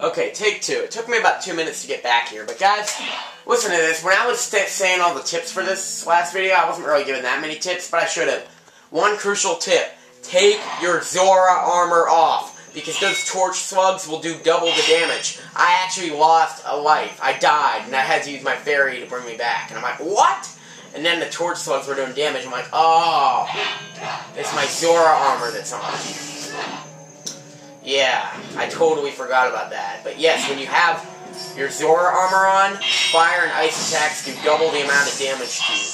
Okay, take two. It took me about 2 minutes to get back here, but guys, listen to this. When I was saying all the tips for this last video, I wasn't really giving that many tips, but I should have. One crucial tip. Take your Zora armor off, because those torch slugs will do double the damage. I actually lost a life. I died, and I had to use my fairy to bring me back. And I'm like, what? And then the torch slugs were doing damage. I'm like, oh, it's my Zora armor that's on. Yeah, I totally forgot about that. But yes, when you have your Zora armor on, fire and ice attacks do double the amount of damage to you.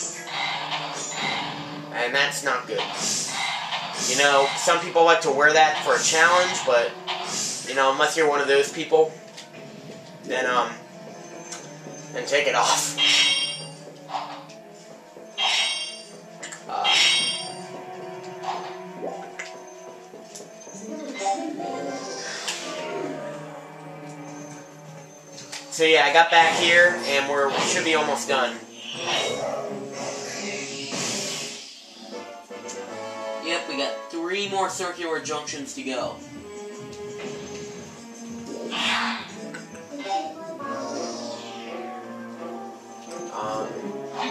And that's not good. You know, some people like to wear that for a challenge, but, you know, unless you're one of those people, then take it off. So yeah, I got back here, and we should be almost done. Yep, we got 3 more circular junctions to go.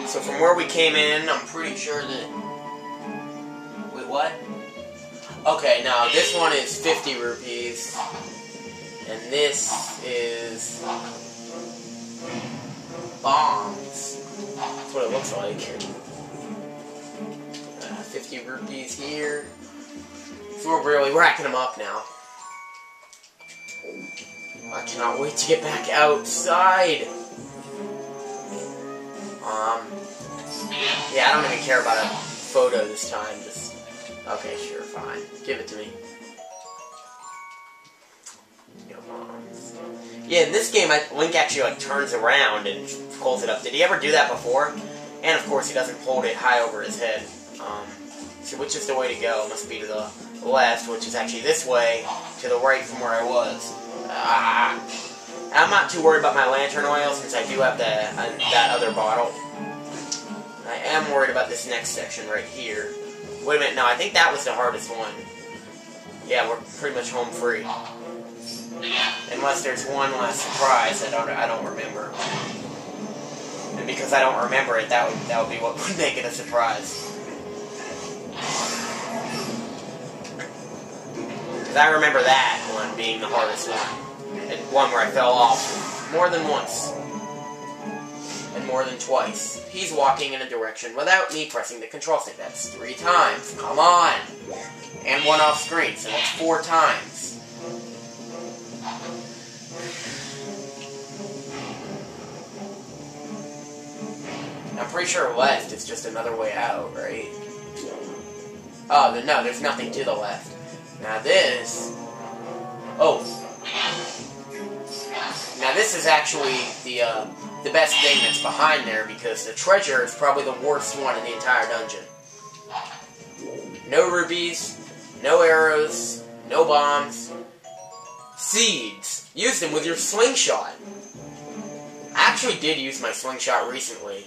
So from where we came in, I'm pretty sure that... Wait, what? Okay, now this one is 50 rupees. And this is... bombs. That's what it looks like. 50 rupees here. So we're really racking them up now. I cannot wait to get back outside. Yeah, I don't even care about a photo this time. Just, okay, sure, fine. Give it to me. Yeah, in this game, Link actually like turns around and pulls it up. Did he ever do that before? And of course, he doesn't hold it high over his head. So which is the way to go? It must be to the left, which is actually this way, to the right from where I was. I'm not too worried about my lantern oil since I do have that other bottle. I am worried about this next section right here. Wait a minute, no, I think that was the hardest one. Yeah, we're pretty much home free. Unless there's one last surprise I don't remember. And because I don't remember it, that would be what would make it a surprise. Because I remember that one being the hardest one. And one where I fell off more than once. And more than twice. He's walking in a direction without me pressing the control stick. That's 3 times. Come on! And one off screen, so that's 4 times. I'm pretty sure left is just another way out, right? Oh, no, there's nothing to the left. Now this... Oh. Now this is actually the best thing that's behind there, because the treasure is probably the worst one in the entire dungeon. No rubies, no arrows, no bombs. Seeds. Use them with your slingshot. I actually did use my slingshot recently.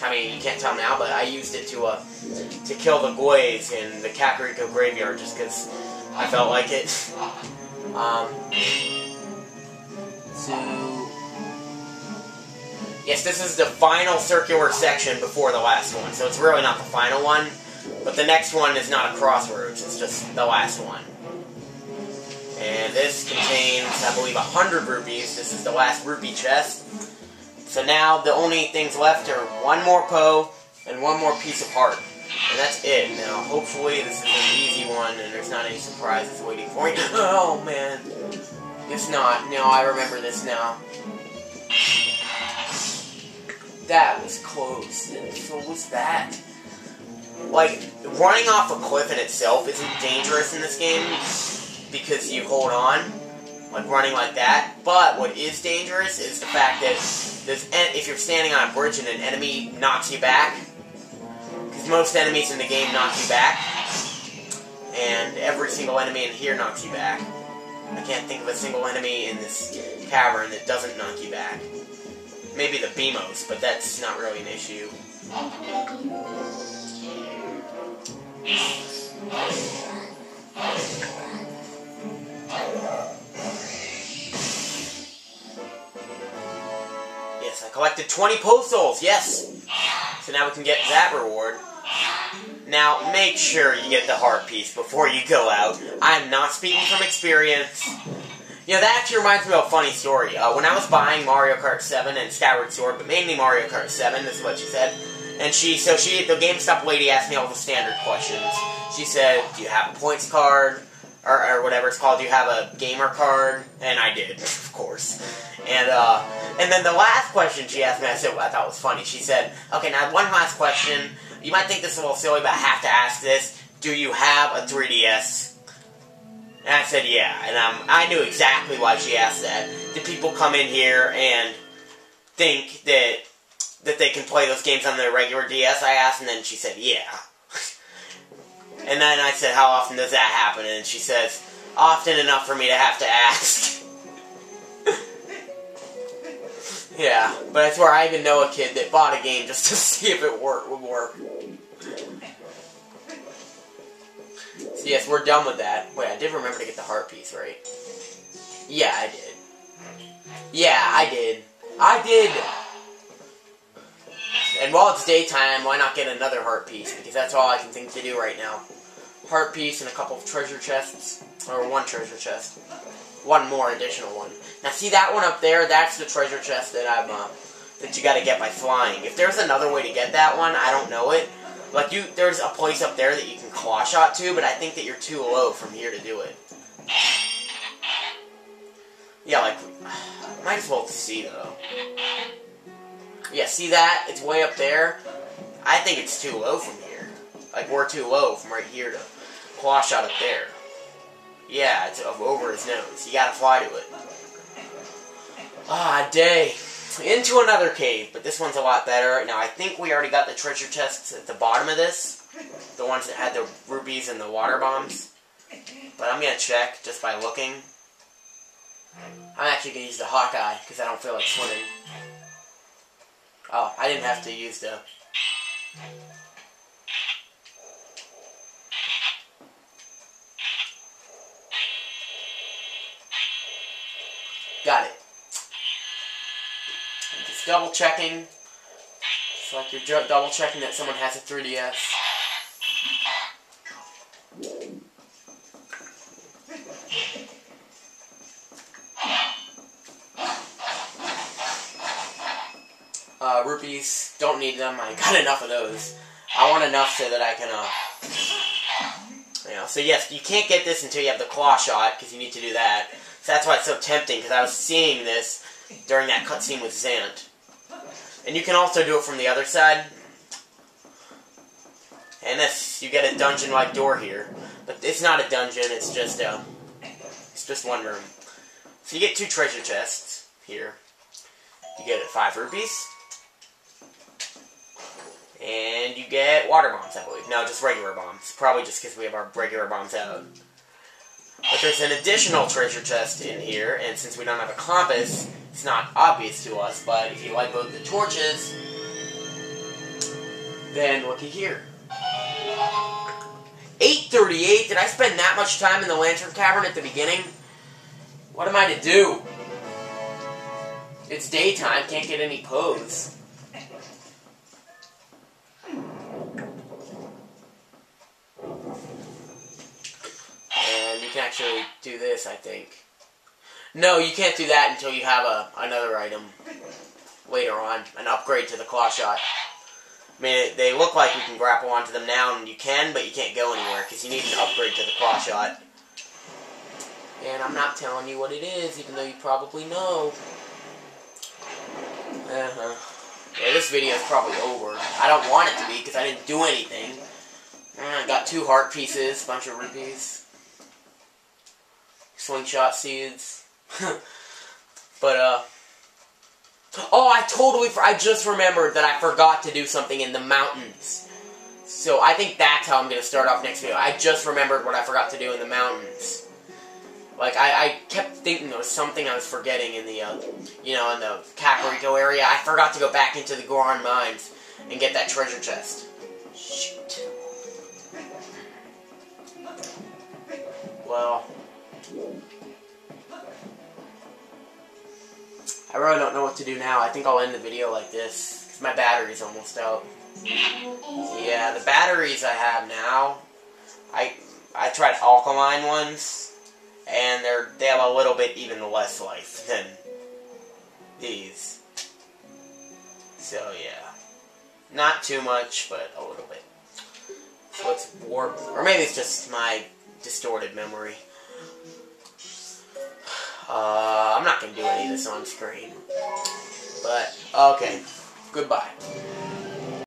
I mean, you can't tell now, but I used it to kill the Goys in the Kakariko graveyard just because I felt like it. Yes, this is the final circular section before the last one, so it's really not the final one, but the next one is not a crossroads, it's just the last one. And this contains, I believe, 100 rupees. This is the last rupee chest. So now the only things left are 1 more Poe and 1 more piece of heart. And that's it. Now, hopefully this is an easy one and there's not any surprises waiting for me. Oh, man. It's not. No, I remember this now. That was close. And so was that. Like, running off a cliff in itself isn't dangerous in this game because you hold on. Like running like that. But what is dangerous is the fact that if you're standing on a bridge and an enemy knocks you back, because most enemies in the game knock you back, and every single enemy in here knocks you back. I can't think of a single enemy in this cavern that doesn't knock you back. Maybe the Beamos, but that's not really an issue. collected 20 postals, yes! So now we can get that reward. Now, make sure you get the heart piece before you go out. I'm not speaking from experience. You know, that actually reminds me of a funny story. When I was buying Mario Kart 7 and Skyward Sword, but mainly Mario Kart 7, this is what she said. And the GameStop lady asked me all the standard questions. She said, do you have a points card? Or whatever it's called, do you have a gamer card? And I did, of course. And then the last question she asked me, I thought was funny. She said, okay, now one last question. You might think this is a little silly, but I have to ask this. Do you have a 3DS? And I said, yeah. And I knew exactly why she asked that. Did people come in here and think that they can play those games on their regular DS? I asked, and then she said, yeah. And then I said, how often does that happen? And she says, often enough for me to have to ask. Yeah, but I swear I even know a kid that bought a game just to see if it would work. So yes, we're done with that. Wait, I did remember to get the heart piece, right? Yeah, I did. Yeah, I did. I did! And while it's daytime, why not get another heart piece? Because that's all I can think to do right now. Heart piece and a couple of treasure chests. Or one treasure chest. One more additional one. Now see that one up there? That's the treasure chest that that you gotta get by flying. If there's another way to get that one, I don't know it. Like there's a place up there that you can claw shot to, but I think that you're too low from here to do it. Yeah, like, might as well see though. Yeah, see that? It's way up there. I think it's too low from here. Like, we're too low from right here to claw shot up there. Yeah, it's over his nose. You gotta fly to it. Ah, day. Into another cave, but this one's a lot better. Now, I think we already got the treasure chests at the bottom of this. The ones that had the rubies and the water bombs. But I'm gonna check just by looking. I'm actually gonna use the Hawkeye, because I don't feel like swimming. Oh, I didn't have to use the... Got it. I'm just double checking. It's like you're double checking that someone has a 3DS. Rupees, don't need them. I got enough of those. I want enough so that I can, so yes, you can't get this until you have the claw shot, because you need to do that. So that's why it's so tempting, because I was seeing this during that cutscene with Zant. And you can also do it from the other side. And this, you get a dungeon-like door here. But it's not a dungeon, it's just one room. So you get 2 treasure chests here. You get 5 rupees. And you get water bombs, I believe. No, just regular bombs. Probably just because we have our regular bombs out. But there's an additional treasure chest in here, and since we don't have a compass, it's not obvious to us, but if you light both the torches, then looky here. 8:38? Did I spend that much time in the Lantern Cavern at the beginning? What am I to do? It's daytime, can't get any pose. And you can actually do this, I think. No, you can't do that until you have another item later on. An upgrade to the claw shot. I mean, they look like we can grapple onto them now, and you can, but you can't go anywhere, because you need an upgrade to the claw shot. And I'm not telling you what it is, even though you probably know. Yeah, this video is probably over. I don't want it to be, because I didn't do anything. I got 2 heart pieces, a bunch of rupees. Slingshot seeds. But, oh, I just remembered that I forgot to do something in the mountains. So I think that's how I'm going to start off next video. I just remembered what I forgot to do in the mountains. Like, I kept thinking there was something I was forgetting in the, in the Caparito area. I forgot to go back into the Goron Mines and get that treasure chest. Shoot. Well. I really don't know what to do now. I think I'll end the video like this, because my battery's almost out. Yeah, the batteries I have now, I tried alkaline ones, and they have a little bit even less life than these. So yeah, not too much, but a little bit. So it's warped, or maybe it's just my distorted memory. I'm not gonna do any of this on screen, but okay, goodbye.